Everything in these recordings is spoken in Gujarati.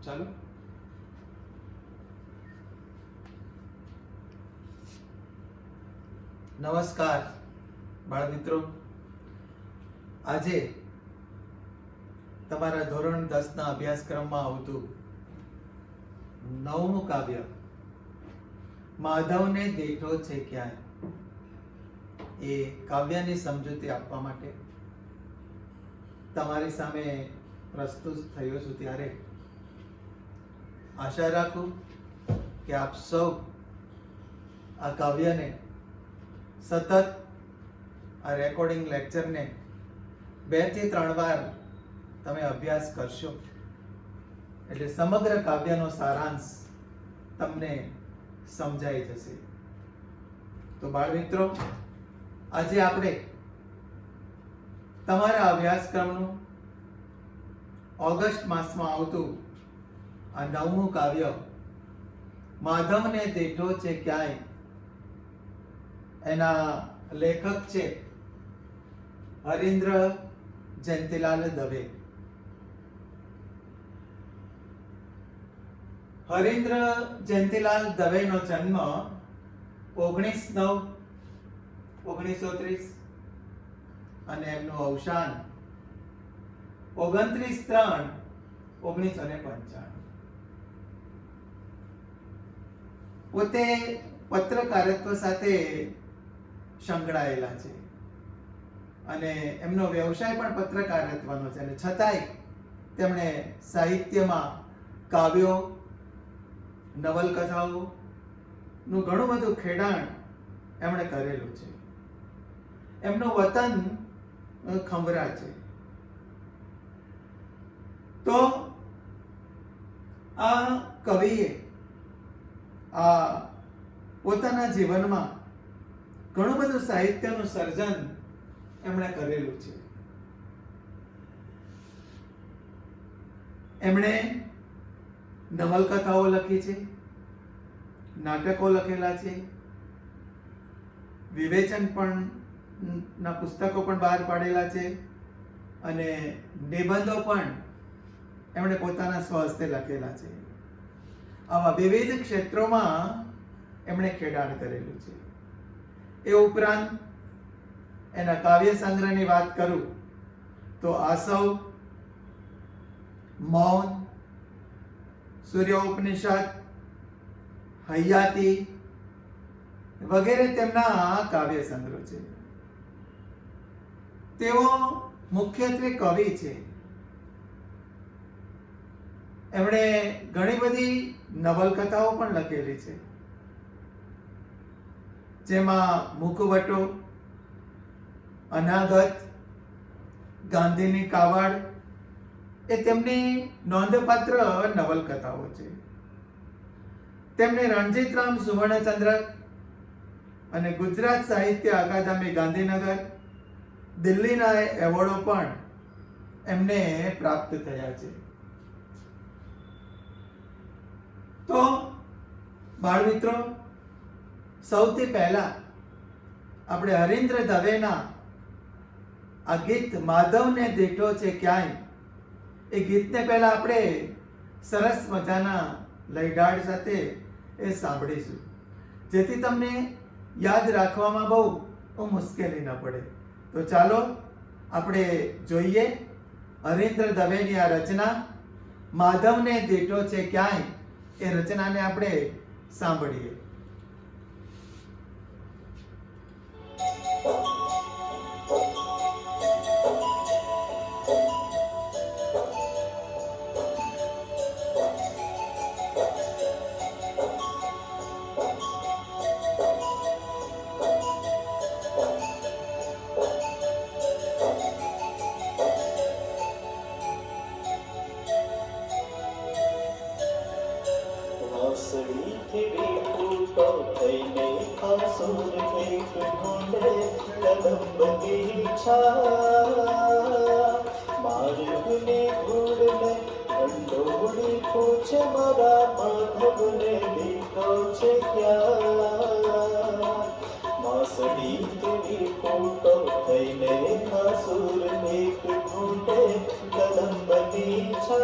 ચાલો. નમસ્કાર બાળ મિત્રો. આજે તમારા ધોરણ 10 ના અભ્યાસક્રમમાં આવતું 9મું કાવ્ય માધવને દેઠો છે ક્યાંય, એ કાવ્યની સમજૂતી આપવા માટે તમારી સામે પ્રસ્તુત થયો છું. ત્યારે આશા રાખું કે આપ સૌ આ કાવ્યને સતત આ રેકોર્ડિંગ લેક્ચરને 2 થી 3 વાર તમે અભ્યાસ કરશો એટલે સમગ્ર કાવ્યનો સારાંશ તમને સમજાઈ જશે. તો બાળ મિત્રો, આજે આપણે તમારા અભ્યાસક્રમનું ઓગસ્ટ માસમાં આવતું આ 9મું કાવ્ય માધવને દેઠો છે ક્યાંય, એના લેખક છે હરીન્દ્ર જયંતીલાલ દવે. હરીન્દ્ર જયંતીલાલ દવેનો જન્મ 19/9/1930 અને એમનું અવસાન 29/3/1995. પોતે પત્રકારત્વ સાથે સંકળાયેલા છે અને એમનો વ્યવસાય પણ પત્રકારત્વનો છે, અને છતાંય તેમણે સાહિત્યમાં કાવ્યો, નવલકથાઓનું ઘણું બધું ખેડાણ એમણે કરેલું છે. એમનું વતન ખંભરા છે. તો આ કવિએ આ પોતાના જીવનમાં ઘણું બધું સાહિત્યનું સર્જન એમણે કરેલું છે. એમણે નવલકથાઓ લખી છે, નાટકો લખેલા છે, વિવેચન પણ ના પુસ્તકો પણ બહાર પાડેલા છે, અને નિબંધો પણ એમણે પોતાના સ્વહસ્તે લખેલા છે. આવા વિવિધ ક્ષેત્રોમાં એમણે ખેડાણ કરેલું છે. એ ઉપરાંત એના કાવ્ય સંગ્રહની વાત કરું તો આસવ, મૌન, સૂર્યોપનિષદ, હૈયાતી વગેરે તેમના કાવ્ય સંગ્રહ છે. તેઓ મુખ્યત્વે કવિ છે. એમણે ઘણી બધી નવલકથાઓ પણ લખેલી છે, જેમાં મુખવટો, અનાગત, ગાંધીની કાવડ એ તેમની નોંધપાત્ર નવલકથાઓ છે. તેમને રણજીતરામ સુવર્ણચંદ્રક અને ગુજરાત સાહિત્ય અકાદમી ગાંધીનગર, દિલ્હીના એવોર્ડો પણ એમને પ્રાપ્ત થયા છે. તો બાળ મિત્રો, સૌથી પહેલા આપણે હરીન્દ્ર દવેના આ ગીત માધવને દેઠો છે ક્યાંય, એ ગીતને પહેલા આપણે સરસ મજાના લયઢાળ સાથે એ સાંભળીશું, જેથી તમને યાદ રાખવામાં બહુ મુશ્કેલી ન પડે. તો ચાલો આપણે જોઈએ હરીન્દ્ર દવેની આ રચના માધવને દેઠો છે ક્યાંય, એ રચનાને આપણે સાંભળીએ. मार्गने घूरने अंडोड़ी पूछे मारा माधवने देखो छे क्या मासड़ी तेरी फोटो थईने आसुर ने ढूंढे कदम बनी छा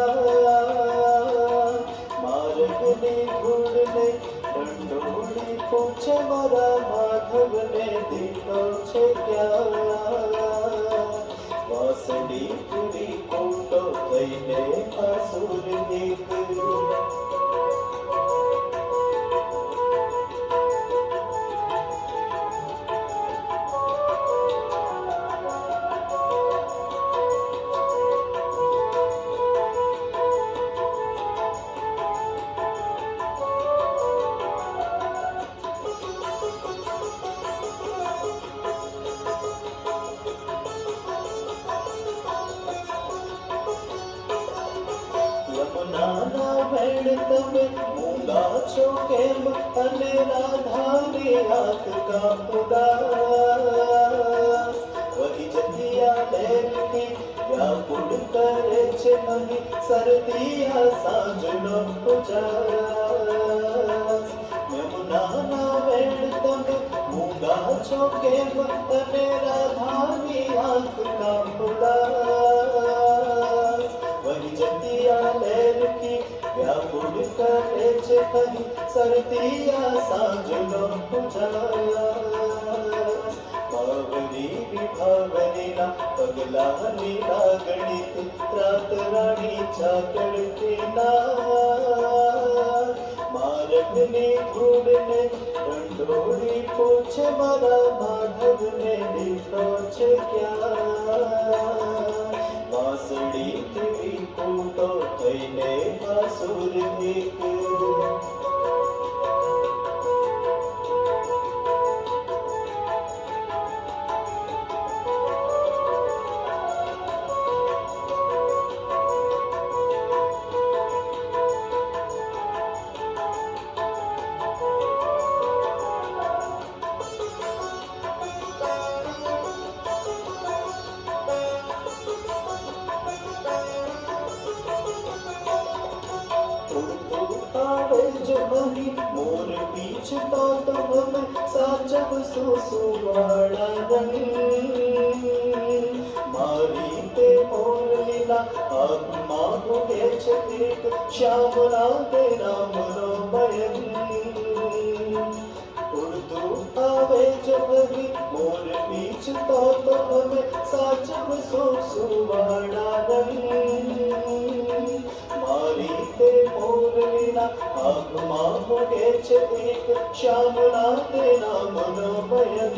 પૂછે મારા માધવને દીઠો છે ક્યાં? વાસળી પૂરી કોટો થઈને આસુર એક. યમુનાના વેણ તમે મૂંગા છો કેમ? અને રાધાની હાથ કાપુદાસ. વહી જતિયા લહેરથી વ્યાકુળ કરે છે અહીં સરદિયા સાંજનો ઉજાસ. યમુનાના વેણ તમે મૂંગા છો કેમ? અને રાધાની હાથ કાપુદાસ. વહી જતિયા લહેરથી વ્યાકુળ કરે છે અહીં સરદિયા સાંજનો ઉજાસ. ભાવની વિભાવનીના પગલાની લાગણીથી રાત રાણી ચાકળ કિનાર. માર્ગની ધૂળને રંડોળી પૂછે મારા માધવને દીઠો છે ક્યાં? વાસળીથી વિકૂટો થઈને આસુર એક. મોર પીછતો તો હમે સાચવ સુવાળા રંગ. મારી તે મોરલીના હાથમાં ઉગે છે એક શ્યામના તે નામનો બયન. ઉડતું આવે જો વહી મોર પીછતો તો હમે સાચવ સુવાળા રંગ. મારી તે મોરલીના આંખમાં ઉગે છે એક શ્યામના તે નામનો બયન.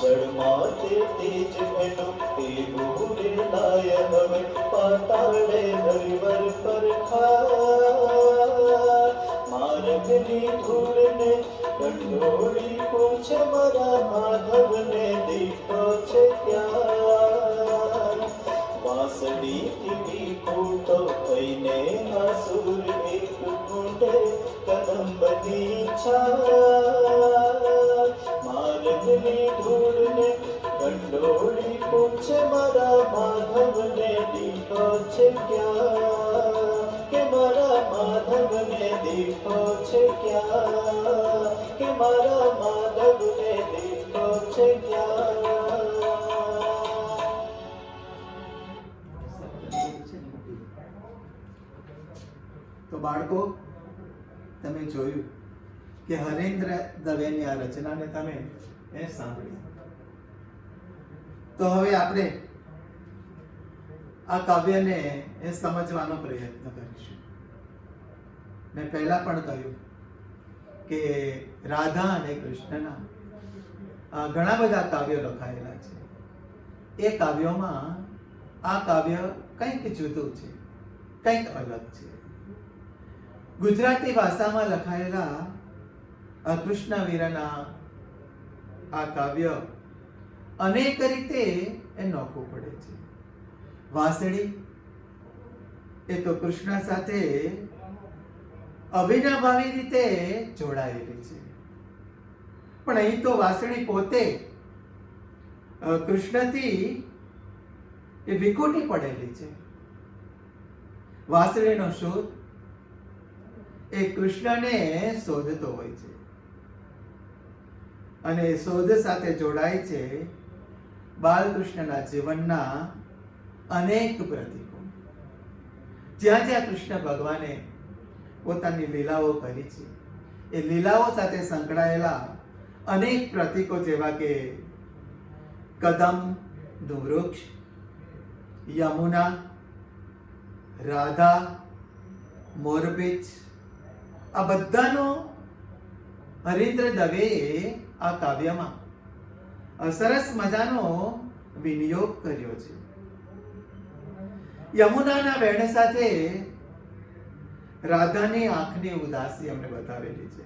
જળમાં તે તેજ એનું એવું રેલાય હવે પાતાળે હરિવર પર ખાર. માર્ગની ધૂળને દંડોળી પૂછે મારા માધવને દીઠો છે ક્યાં? વાસળીથી વિકૂટો થઈને આસુર એક કુંડે કદંબની છાર. માર્ગની ધૂળને દંડોળી પૂછે મારા માધવને દીઠો છે ક્યાં? કે મારા માધવને દીઠો છે ક્યાં? કે મારા માધવને દીઠો છે ક્યાં? તો બાળકો, તમે જોયું કે હરેન્દ્ર દવેની આ રચનાને તમે સાંભળી. તો હવે આપણે આ કાવ્યને સમજવાનો પ્રયત્ન કરીશું. મેં પહેલા પણ કહ્યું કે રાધા અને કૃષ્ણના ઘણા બધા કાવ્યો લખાયેલા છે. એ કાવ્યોમાં આ કાવ્ય કંઈક જુદું છે, કંઈક અલગ છે. ગુજરાતી ભાષામાં લખાયેલા કૃષ્ણ વીરના આ કાવ્ય અનેક રીતે નોખું પડે છે. વાંસળી એ તો કૃષ્ણ સાથે અવિનાભાવી રીતે જોડાયેલી છે, પણ અહીં તો વાંસળી પોતે કૃષ્ણથી એ વિખૂટી પડેલી છે. વાંસળીનો સૂર એ કૃષ્ણને શોધતો હોય છે અને શોધ સાથે જોડાય છે બાલકૃષ્ણના જીવનના અનેક પ્રતીકો. જ્યાં જ્યાં કૃષ્ણ ભગવાને પોતાની લીલાઓ કરી છે, એ લીલાઓ સાથે સંકળાયેલા અનેક પ્રતીકો જેવા કે કદમનું વૃક્ષ, યમુના, રાધા, મોરપીંછ, આ બધાનો હરીન્દ્ર દવેએ આ કાવ્યમાં સરસ મજાનો વિનિયોગ કર્યો છે. યમુનાના વેણ સાથે રાધાની આંખની ઉદાસી અમને બતાવેલી છે.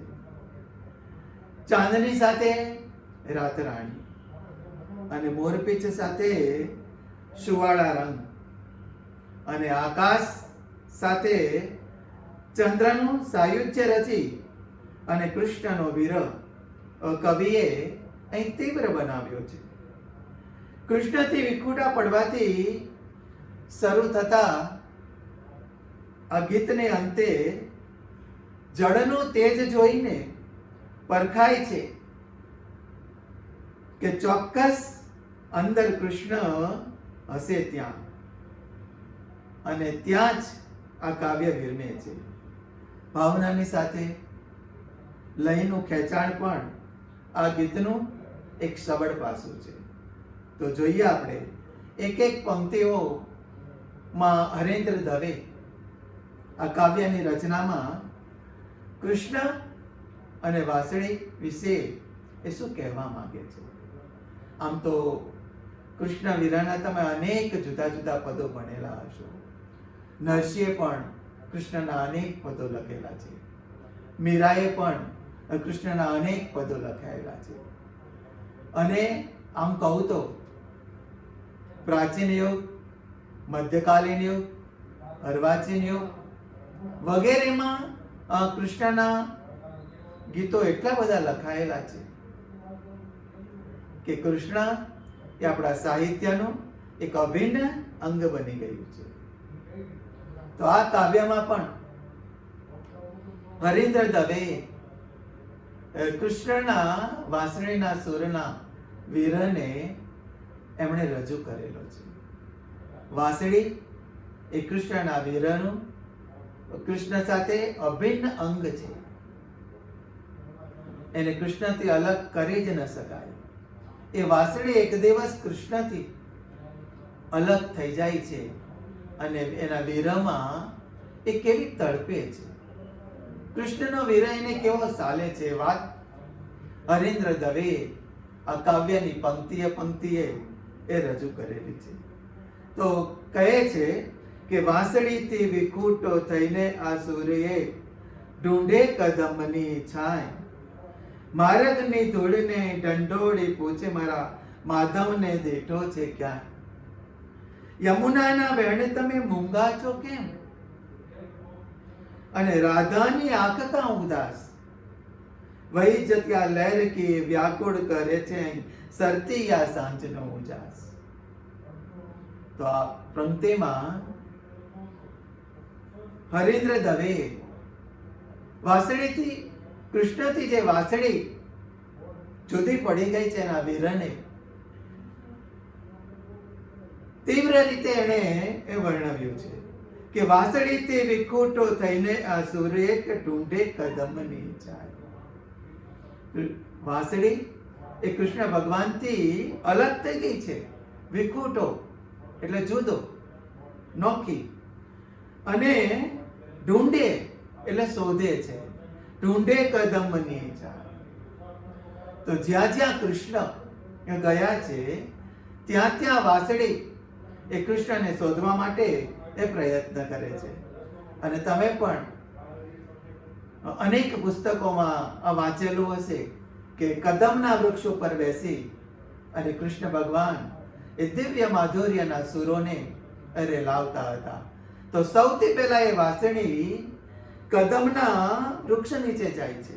ચાંદની સાથે રાતરાણી અને મોરપીંછ સાથે સુવાળા રંગ અને આકાશ સાથે ચંદ્રનું સાયુજ્ય રચી અને કૃષ્ણનો વિરહ કવિએ અહીં તીવ્ર બનાવ્યો છે. કૃષ્ણથી વિખૂટા પડવાથી શરૂ થતા આ ગીતને અંતે જળનું તેજ જોઈને પરખાય છે કે ચોક્કસ અંદર કૃષ્ણ હશે ત્યાં, અને ત્યાં જ આ કાવ્ય વિરમે છે. ભાવનાની સાથે લયનું ખેંચાણ પણ આ ગીતનું એક સબળ પાસું છે. તો જોઈએ આપણે એક એક પંક્તિઓમાં હરેન્દ્ર દવે આ કાવ્યની રચનામાં કૃષ્ણ અને વાંસળી વિશે એ શું કહેવા માંગે છે. આમ તો કૃષ્ણ વિરહના તમે અનેક જુદા જુદા પદો ભણેલા હશો. નરસિંહે પણ કૃષ્ણના અનેક પદો લખેલા છે. મીરાએ પણ કૃષ્ણના અનેક પદો લખાયેલા છે. અને આમ કહું તો પ્રાચીન યુગ, મધ્યકાલીન યુગ, અર્વાચીન યુગ વગેરેમાં કૃષ્ણના ગીતો એટલા બધા લખાયેલા છે કે કૃષ્ણ એ આપણા સાહિત્યનું એક અભિન્ન અંગ બની ગયું છે. તો આ કાવ્યમાં પણ હરીન્દ્ર દવે કૃષ્ણના વાંસળીના સુરના વિરહને એમણે રજૂ કરેલો છે. વાંસળી એ કૃષ્ણના વિરહનું કૃષ્ણ સાથે અભિન્ન અંગ છે. એને કૃષ્ણથી અલગ કરી જ ન શકાય. એ વાંસળી એક દિવસ કૃષ્ણથી અલગ થઈ જાય છે અને એના વિરહમાં એ કેવી તડપે છે. કૃષ્ણનો વિરહ એને કેવો ચાલે છે, વાત હરીન્દ્ર દવે આ કાવ્યની પંક્તિએ પંક્તિએ એ રજૂ કરેલી છે. તો કહે છે કે વાંસળીથી વિખૂટો થઈને આ સૂર્યએ ઢૂંઢે કદમની છાય, માર્ગની ધૂળને ઢંઢોળી પૂછે મારા માધવને દેઠો છે ક્યાં. યમુનાના વેણ તમે મૂંગા છો કેમ, અને રાધાની આંખ કા ઉદાસ, વહી જત્યા લહેર કી વ્યાકુળ કરે છે સરતી યા સાંજનો ઉજાસ. તો આ પંક્તિમાં હરીન્દ્ર દવે વાંસળીથી કૃષ્ણથી જે વાંસળી જુદી પડી ગઈ છે એના વિરહને તીવ્ર રીતે એણે એ વર્ણવ્યું છે કે વાંસળીથી વિખૂટો થઈને આ સૂર્ય ઢૂંઢે કદમની છાય. વાંસળી એ કૃષ્ણ ભગવાનથી અલગ થઈ ગઈ છે. વિખૂટો એટલે જુદો, નોખી, અને ઢૂંઢે એટલે શોધે છે. ઢૂંઢે કદમની છાય. તો જ્યાં જ્યાં કૃષ્ણ ગયા છે ત્યાં ત્યાં વાંસળી એ કૃષ્ણને શોધવા માટે એ પ્રયત્ન કરે છે. અને તમે પણ અનેક પુસ્તકોમાં આ વાંચેલું હશે કે કદમના વૃક્ષ ઉપર બેસી અને કૃષ્ણ ભગવાન એ દિવ્ય માધુર્યના સુરોને અરે લાવતા હતા. તો સૌથી પહેલા એ વાંસળી કદમના વૃક્ષ નીચે જાય છે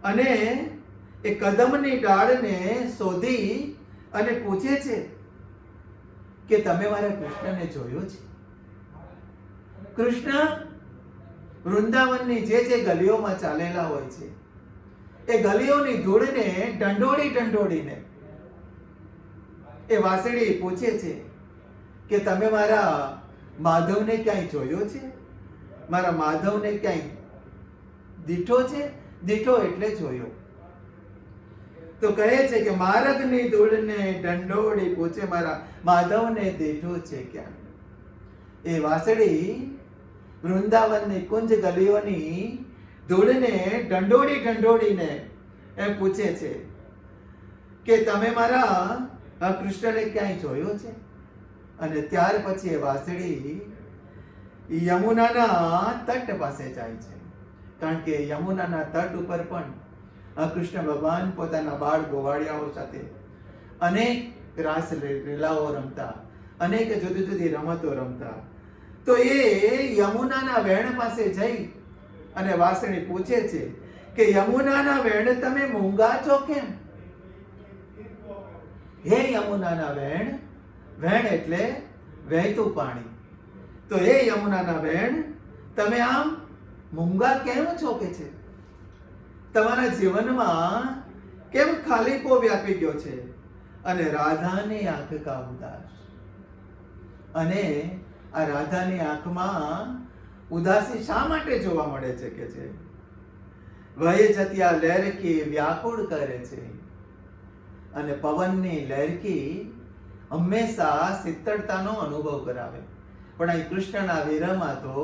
અને એ કદમની ડાળને શોધી અને પૂછે છે કે તમે મારા કૃષ્ણને જોયો છે. કૃષ્ણ વૃંદાવનની જે જે ગલીઓમાં ચાલેલા હોય છે એ ગલીઓની ધૂળને ઢંઢોળી ઢંઢોળીને એ વાંસળી પૂછે છે કે તમે મારા માધવને ક્યાંય જોયો છે, મારા માધવને ક્યાંય દીઠો છે, દીઠો એટલે જોયો. તો કહે છે કે માર્ગની ધૂળને ઢંઢોળી પૂછે મારા માધવને દીઠો છે ક્યાં. એ વાસળી વૃંદાવનની કુંજ ગલીઓની ધૂળને ઢંઢોળી ઢંઢોળીને એમ પૂછે છે કે તમે મારા કૃષ્ણને ક્યાંય જોયો છે. અને ત્યાર પછી એ વાસળી યમુનાના તટ પાસે જાય છે, કારણ કે યમુનાના તટ ઉપર પણ કૃષ્ણ ભગવાન પોતાના બાળ ગોવાળિયાઓ સાથે અનેક રાસ લીલાઓ રમતા, અનેક જુદી જુદી રમતો રમતા. તો એ યમુનાના વેણ પાસે જઈ અને વાસળી પૂછે છે કે યમુનાના વેણ તમે મૂંગા છો કેમ? હે યમુનાના વેણ, વેણ એટલે વહેતું પાણી, તો હે યમુનાના વેણ તમે આમ મૂંગા કેમ છો કે છે? તમારા જીવનમાં કેમ ખાલીપો વ્યાપી ગયો છે? અને રાધાની આંખ કા ઉદાસ, અને આ રાધાની આંખમાં ઉદાસી શા માટે જોવા મળે છે કે છે? વહી જતી આ લહેરકી વ્યાકુળ કરે છે, અને પવનની લહેરકી હંમેશા શીતળતાનો અનુભવ કરાવે. પણ અહીં કૃષ્ણના વિરહમાં તો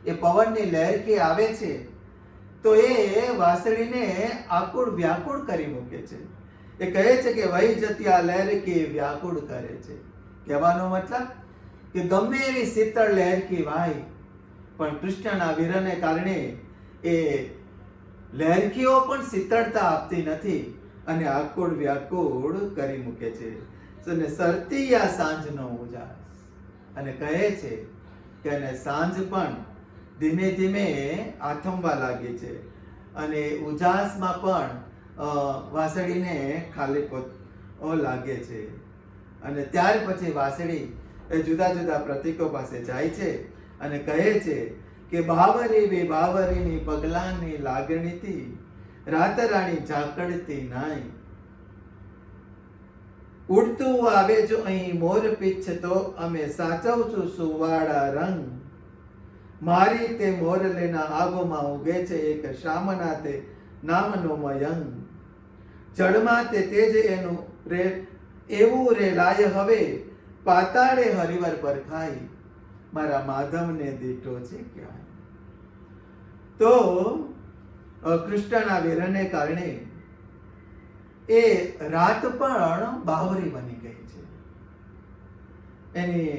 એ પવનની લહેરકી આવે છે તો એ વાસળીને આકુળ વ્યાકુળ કરી મૂકે છે. એ કહે છે કે વહી જતી આ લહેરકી વ્યાકુળ કરે છે. કહેવાનો મતલબ કે ગમે એવી શીતળ લહેરકી વાય, પણ કૃષ્ણના વિરહને કારણે એ લહેરકીઓ પણ શીતળતા આપતી નથી અને આકુળ વ્યાકુળ કરી મૂકે છે. અને સરતી આ સાંજનો ઉજાસ, અને કહે છે કે અને સાંજ પણ ધીમે ધીમે આથમવા લાગી છે, અને ઉજાસમાં પણ વાસળીને ખાલીપો લાગે છે. અને ત્યાર પછી વાસળી એ જુદા જુદા પ્રતીકો પાસે જાય છે અને કહે છે કે બાવરી વે બાવરીની પગલાની લાગણીથી રાતરાણી ઝાકળતી નાય. ઉડતું આવે જો અહીં મોર પીછ તો અમે સાચવશું સુવાળા રંગ. મારી તે મોરલેના આબોમાં ઉગે છે એક શામના તે નામનો મયંગ. જળમાં તે તેજ એનું રે એવું રે લાય હવે પાતાળે હરિવર પર ખાઈ. મારા માધવને દીઠો છે ક્યાં. તો કૃષ્ણના વિરહને કારણે એ રાત પણ બાવરી બની ગઈ છે. એની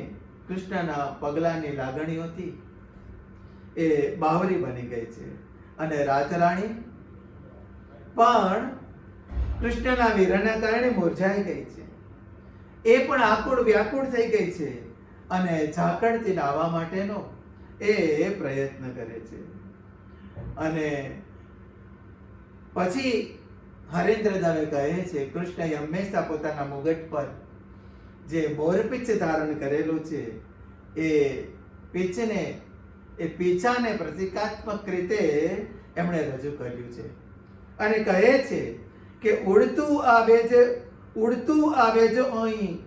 કૃષ્ણના પગલાની લાગણીઓથી એ બાવરી બની ગઈ છે. અને રાતરાણી પણ કૃષ્ણના વિરહના કારણે મુરઝાઈ ગઈ છે. એ પણ આકુળ વ્યાકુળ થઈ ગઈ છે અને ઝાકળથી લાવવા માટેનો એ પ્રયત્ન કરે છે. અને પછી હરેન્દ્ર દવે કહે છે કૃષ્ણએ હંમેશા પોતાના મુગટ પર જે મોરપીછ ધારણ કરેલું છે એ પીછને, એ પીછાને પ્રતિકાત્મક રીતે એમણે રજૂ કર્યું છે. અને કહે છે કે ઉડતું આવે જો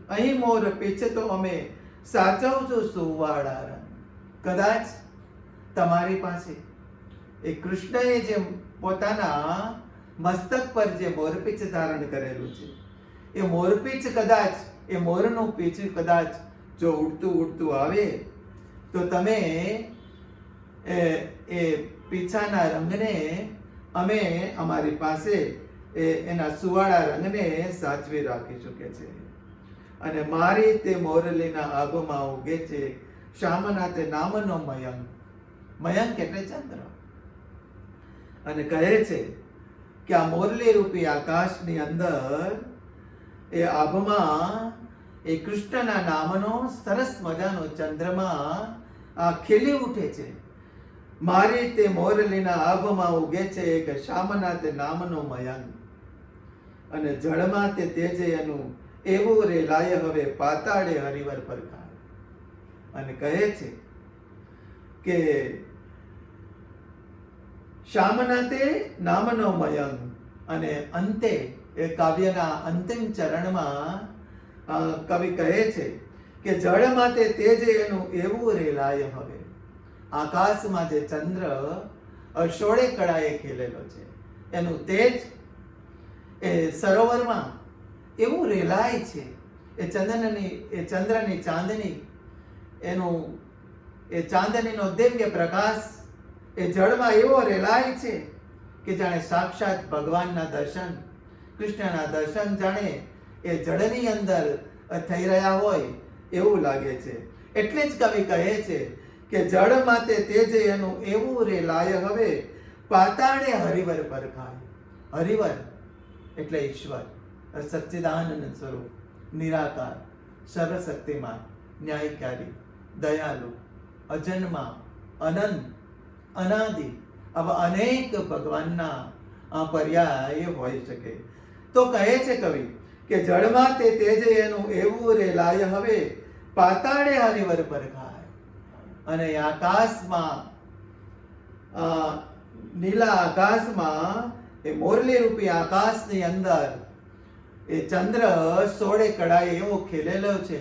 અહીં મોર પીછ તો અમે સાચવશું સુવાળા રંગ. કદાચ તમારી પાસે એ કૃષ્ણએ જે પોતાના મસ્તક પર જે મોરપીછ ધારણ કરેલું છે એ મોરપીછ કદાચ, એ મોરનું પીછું કદાચ જો ઉડતું ઉડતું આવે તો તમે એ પીછાના રંગને અમે અમારી પાસે એના સુવાળા રંગને સાચવી રાખી શકે છે. અને મારી તે મોરલીના આભમાં ઉગે છે શામના તે નામનો મયંક. મયંક એટલે ચંદ્ર. અને કહે છે કે આ મોરલી રૂપી આકાશની અંદર એ આભમાં એ કૃષ્ણના નામનો સરસ મજાનો ચંદ્રમા ખીલી ઉઠે છે. મારી તે મોરલીના આભમાં ઉગે છે એક શામના તે નામનો મયંક. અને જળમાં તે તેજે એનું એવું રે લાય હવે પાતાળે હરિવર પર ખાય. અને કહે છે કે શામના તે નામનો મયંક. અને અંતે એ કાવ્યના અંતિમ ચરણમાં કવિ કહે છે કે જળમાં તે તેજે એનું એવું રે લાય હવે. આકાશમાં જે ચંદ્ર સોળે કળાએ ખેલેલો છે. એનું તેજ એ સરોવરમાં એવું રેલાય છે. એ ચંદ્રની ચાંદની, એનું એ ચાંદનીનો દિવ્ય પ્રકાશ એ જળમાં એવો રેલાય છે કે જાણે સાક્ષાત ભગવાનના દર્શન, કૃષ્ણના દર્શન જાણે એ જળની અંદર થઈ રહ્યા હોય એવું લાગે છે. એટલે જ કવિ કહે છે કે જળ માતે તેજ એનું એવું રેલાય હવે પાતાળે હરિવર પરખાય. હરિવર એટલે ઈશ્વર, સચ્ચિદાનંદ સ્વરૂપ, નિરાકાર, સર્વશક્તિમાન, ન્યાયકારી, દયાલુ, અજન્મા, અનંત, અનાદિ, આવા અનેક ભગવાનના પર્યાય હોઈ શકે. તો કહે છે કવિ કે જળમાં તે તેજ એનું એવું રેલાય હવે પાતાળે હરિવર પરખાય. અને આકાશમાં, નીલા આકાશમાં, એ મોરલી રૂપી આકાશની અંદર એ ચંદ્ર સોળે કળાએ એવો ખીલેલો છે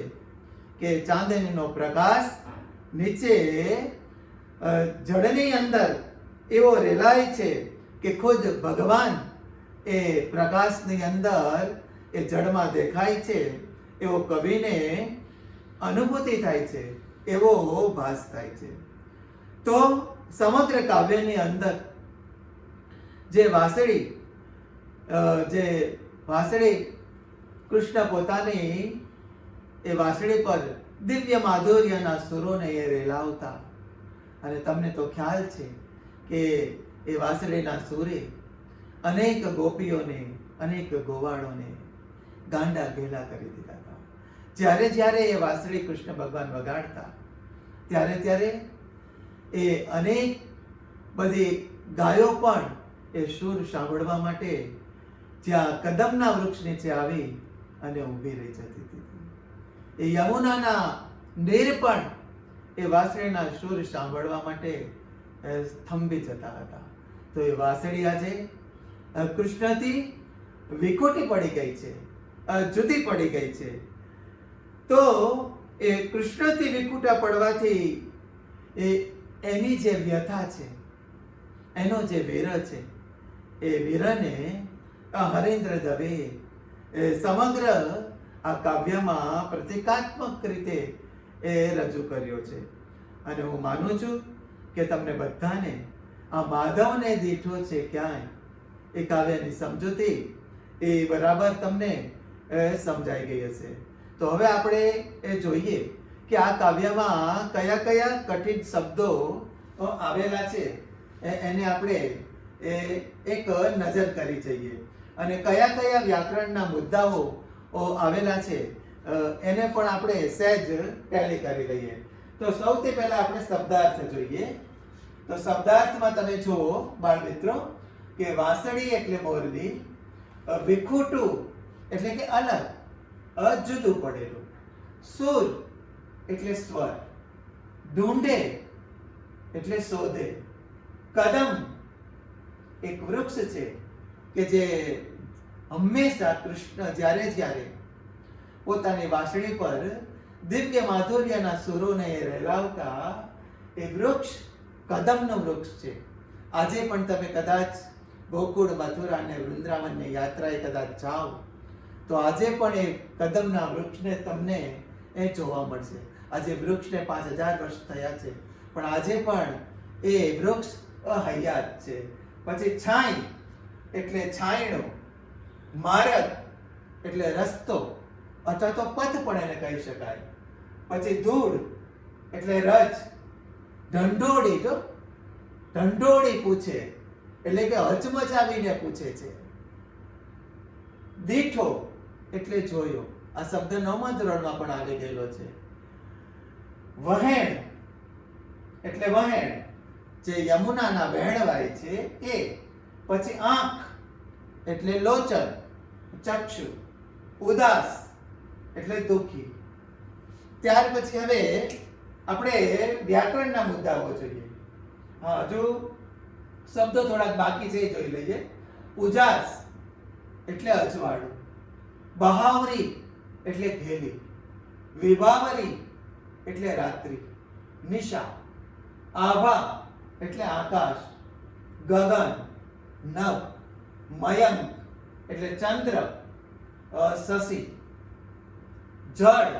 કે ચાંદનીનો પ્રકાશ નીચે જળની અંદર એવો રેલાય છે કે ખુદ ભગવાન એ પ્રકાશની અંદર એ જળમાં દેખાય છે. એવો કવિને અનુભૂતિ થાય છે, એવો ભાસ થાય છે. તો સમગ્ર કાવ્યની અંદર જે વાંસળી કૃષ્ણ પોતાની એ વાંસળી પર દિવ્ય માધુર્યના સુરોને એ રેલાવતા, અને તમને તો ખ્યાલ છે કે એ વાંસળીના સુરે અનેક ગોપીઓને, અનેક ગોવાળોને ગાંડા ઘેલા કરી દીધા હતા. જ્યારે જ્યારે એ વાંસળી કૃષ્ણ ભગવાન વગાડતા ત્યારે ત્યારે એ અનેક બધી ગાયો પણ એ સૂર સાંભળવા માટે જ્યાં કદમના વૃક્ષ નીચે આવી અને ઊભી રહી જતી હતી. એ યમુનાના નીર પણ એ વાંસળીના સૂર સાંભળવા માટે થંભી જતા હતા. તો એ વાંસળી આજે કૃષ્ણથી વિખૂટી પડી ગઈ છે, જુદી પડી ગઈ છે. તો એ કૃષ્ણથી વિખૂટા પડવાથી એની જે વ્યથા છે, એનો જે વિરહ છે, એ વિરહને હરેન્દ્ર દવે સમગ્ર આ કાવ્યમાં પ્રતિકાત્મક રીતે એ રજૂ કર્યો છે. અને હું માનું છું કે તમને બધાને આ માધવને દીઠો છે ક્યાંય એ કાવ્યની સમજૂતી એ બરાબર તમને સમજાઈ ગઈ હશે. તો હવે આપણે એ જોઈએ કે આ કાવ્યમાં કયા કયા કઠિન શબ્દો આવેલા છે એને આપણે એક નજર કરી જઈએ, અને કયા કયા વ્યાકરણના મુદ્દાઓ આવેલા છે એને પણ આપણે સહેજ ટેલી કરી લઈએ. તો સૌથી પહેલા આપણે શબ્દાર્થ જોઈએ. તો શબ્દાર્થમાં તમે જુઓ બાળ મિત્રો કે વાંસળી એટલે મોરલી, વિખૂટું એટલે કે અલગ, જુદું પડેલું, સુર એટલે સ્વર, ઢૂંઢે એટલે શોધે, કદમ એક વૃક્ષ છે કે જે હંમેશા કૃષ્ણ જ્યારે જ્યારે પોતાની વાંસળી પર દિવ્ય માધુર્યના સુરોને રેલાવતા એ વૃક્ષ કદમનું વૃક્ષ છે. આજે પણ તમે કદાચ ગોકુળ, મથુરા અને વૃંદાવનની યાત્રાએ કદાચ જાઓ તો આજે પણ એ કદમના વૃક્ષને તમને એ જોવા મળશે. આજે વૃક્ષને 5000 વર્ષ થયા છે, પણ આજે પણ એ વૃક્ષ હયાત છે. પછી છાંય એટલે છાંયડો, માર્ગ એટલે રસ્તો અથવા તો પથ પણ એને કહી શકાય. પછી ધૂળ એટલે રજ, ઢંઢોળી, તો ઢંઢોળી પૂછે એટલે કે હચમચાવીને પૂછે છે. દીઠો એટલે જોયો, આ શબ્દ 9મા ધોરણમાં પણ આવી ગયેલો છે. વહેણ એટલે વહેણ, જે યમુનાના વહેણવાય છે એ. પછી આંખ એટલે લોચન, ચક્ષુ. ઉદાસ એટલે દુઃખી. ત્યાર પછી હવે આપણે વ્યાકરણના મુદ્દાઓ જોઈએ. હજુ શબ્દો થોડાક બાકી છે, જોઈ લઈએ. ઉજાસ એટલે અજવાળું, બહાવરી એટલે ઘેલી, વિભાવરી એટલે રાત્રિ, નિશા, આભા એટલે આકાશ, ગગન, નભ, મયંક એટલે ચંદ્ર, શશી, જળ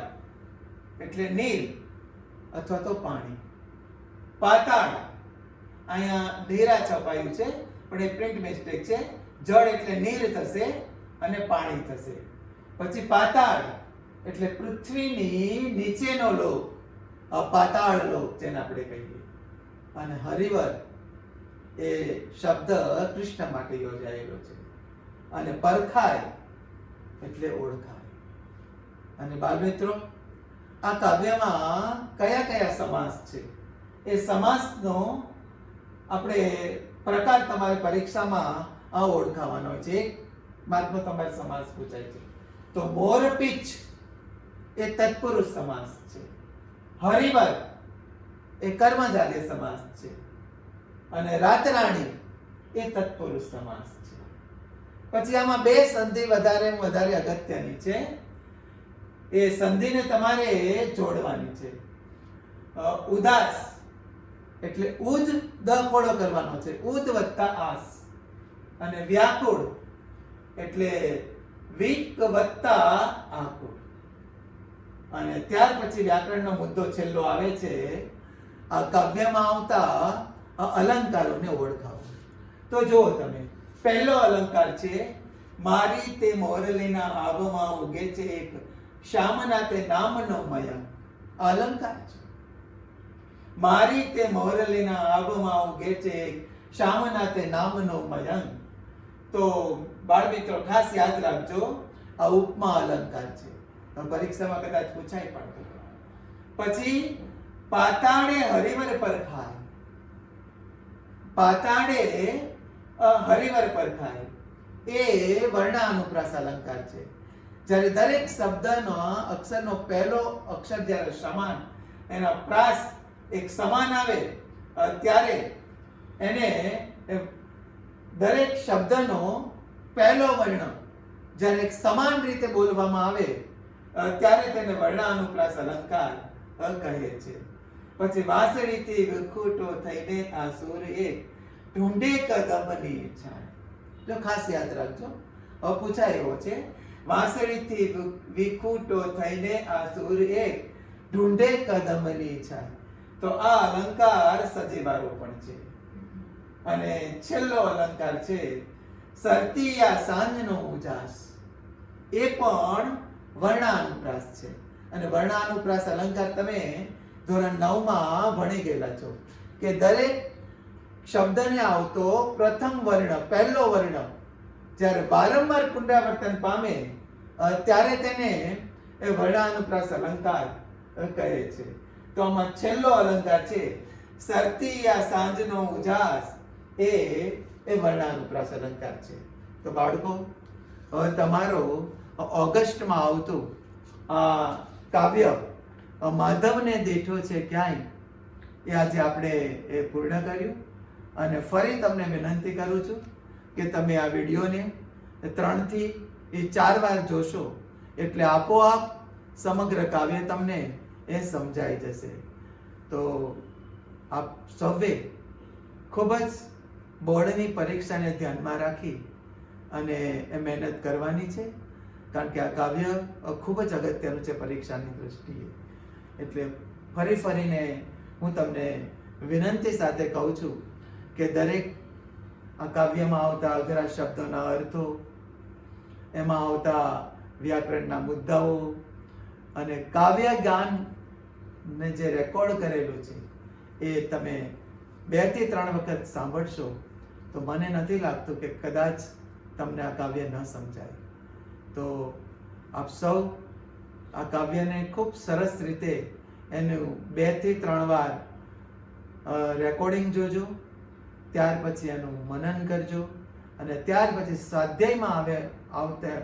એટલે નીર અથવા તો પાણી, પાતાળ અહીંયા નીરા છપાયું છે પણ એ પ્રિન્ટ મિસ્ટેક છે. જળ એટલે નીર થશે અને પાણી થશે. પછી પાતાળ એટલે પૃથ્વીની નીચેનો લોક, પાતાળ લોક જેને આપણે કહીએ. અને હરિવર એ શબ્દ કૃષ્ણ માટે યોજાયેલો છે. અને પરખાય એટલે ઓળખાય. અને બાળમિત્રો, આ કાવ્યમાં કયા કયા સમાસ છે એ સમાસનો આપણે પ્રકાર તમારે પરીક્ષામાં આ ઓળખાવાનો છે. એક માર્કનો તમારે સમાસ પૂછાય છે. તો મોરપીંછ એ તત્પુરુષ સમાસ છે. હરિવર એ કર્મધારય સમાસ છે. અને રાતરાણી એ તત્પુરુષ સમાસ છે. પછી આમાં બે સંધિ વધારે અગત્યની છે. એ સંધિને તમારે જોડવાની છે. ઉદાસ એટલે ઉદ દખોડો કરવાનો છે, ઉદ વત્તા આસ. અને વ્યાકુળ એટલે વિક વત્તા આકુળ. અને ત્યાર પછી વ્યાકરણનો મુદ્દો છેલ્લો આવે છે, આ કાવ્યમાં આવતા અલંકારોને ઓળખાવો. તો જુઓ તમે, પહેલો અલંકાર છે મારી તે મોરલીના આબમાં ઉગે છે એક શ્યામના તે નામનો મયંક. આ અલંકાર છે. મારી તે મોરલીના આબમાં ઉગે છે એક શ્યામના તે નામનો મયંક. તો બાળમિત્રો ખાસ યાદ રાખજો, આ ઉપમા અલંકાર છે. પરીક્ષામાં કદાચ પૂછાય પણ. પછી પાતાળે હરિવર પરખાય. પાતાળે હરિવર પરખાય એ વર્ણાનુપ્રાસ અલંકાર છે. જ્યારે દરેક શબ્દનો અક્ષરનો પહેલો અક્ષર જ્યારે સમાન, એના પ્રાસ એક સમાન આવે ત્યારે એને દરેક શબ્દનો પહેલો વર્ણ જ્યારે એક સમાન રીતે બોલવામાં આવે ત્યારે તેને વર્ણાનુપ્રાસ અલંકાર કહે છે. પછી વાંસળીથી વિખૂટો થઈને આ સૂર એક ઢૂંઢે કદમની ઈચ્છા. જો ખાસ યાદ રાખજો, હવે પૂછાય એવો છે, વાંસળીથી વિખૂટો થઈને આ સૂર એક ઢૂંઢે કદમની ઈચ્છા. તો આ અલંકાર સજીવારોપણ છે. અને છેલ્લો અલંકાર છે સરતી આ સાંજનો ઉજાસ. એ પણ વર્ણાનુપ્રાસ છે. અને વર્ણાનુપ્રાસ અલંકાર તમે ધોરણ 9 માં ભણી ગયેલા છો કે દરેક શબ્દને આવતો પ્રથમ વર્ણ, પહેલો વર્ણ જ્યારે વારંવાર પુનરાવર્તન પામે ત્યારે તેને એ વર્ણાનુપ્રાસ અલંકાર કહે છે. તો આમાં છેલ્લો અલંકાર છે સરતી આ સાંજનો ઉજાસ. એ વર્ણાનુપ્રાસ અલંકાર છે. તો બાળકો, હવે તમારો ઓગસ્ટમાં આવતું આ કાવ્ય માધવને દેઠો છે ક્યાંય એ આજે આપણે એ પૂર્ણ કર્યું. અને ફરી તમને વિનંતી કરું છું કે તમે આ વિડીયોને 3 થી 4 વાર જોશો એટલે આપોઆપ સમગ્ર કાવ્ય તમને એ સમજાઈ જશે. તો આપ સૌએ ખૂબ જ બોર્ડની પરીક્ષાને ધ્યાનમાં રાખી અને એ મહેનત કરવાની છે, કારણ કે આ કાવ્ય ખૂબ જ અગત્યનું છે પરીક્ષાની દૃષ્ટિએ. એટલે ફરીને હું તમને વિનંતી સાથે કહું છું કે દરેક આ કાવ્યમાં આવતા અઘરા શબ્દોના અર્થો, એમાં આવતા વ્યાકરણના મુદ્દાઓ અને કાવ્ય જ્ઞાનને જે રેકોર્ડ કરેલું છે એ તમે 2 થી 3 વખત સાંભળશો તો મને નથી લાગતું કે કદાચ તમને આ કાવ્ય ન સમજાય. તો આપ સૌ આ કાવ્યને ખૂબ સરસ રીતે એનું 2 થી 3 વાર રેકોર્ડિંગ જોજો, ત્યાર પછી એનું મનન કરજો અને ત્યાર પછી સ્વાધ્યાયમાં આવતા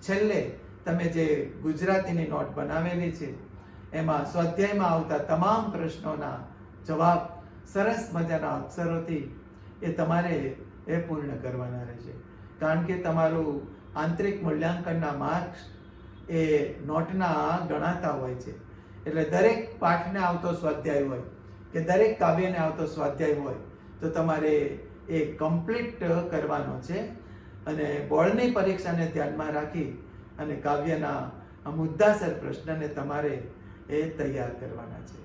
છેલ્લે તમે જે ગુજરાતીની નોટ બનાવેલી છે એમાં સ્વાધ્યાયમાં આવતા તમામ પ્રશ્નોના જવાબ સરસ મજાના અક્ષરોથી એ તમારે એ પૂર્ણ કરવાના રહેશે. કારણ કે તમારું આંતરિક મૂલ્યાંકનના માર્ક્સ એ નોટના ગણાતા હોય છે. એટલે દરેક પાઠને આવતો સ્વાધ્યાય હોય કે દરેક કાવ્યને આવતો સ્વાધ્યાય હોય તો તમારે એ કમ્પ્લીટ કરવાનો છે અને બોર્ડની પરીક્ષાને ધ્યાનમાં રાખી અને કાવ્યના આ મુદ્દાસર પ્રશ્નને તમારે એ તૈયાર કરવાના છે.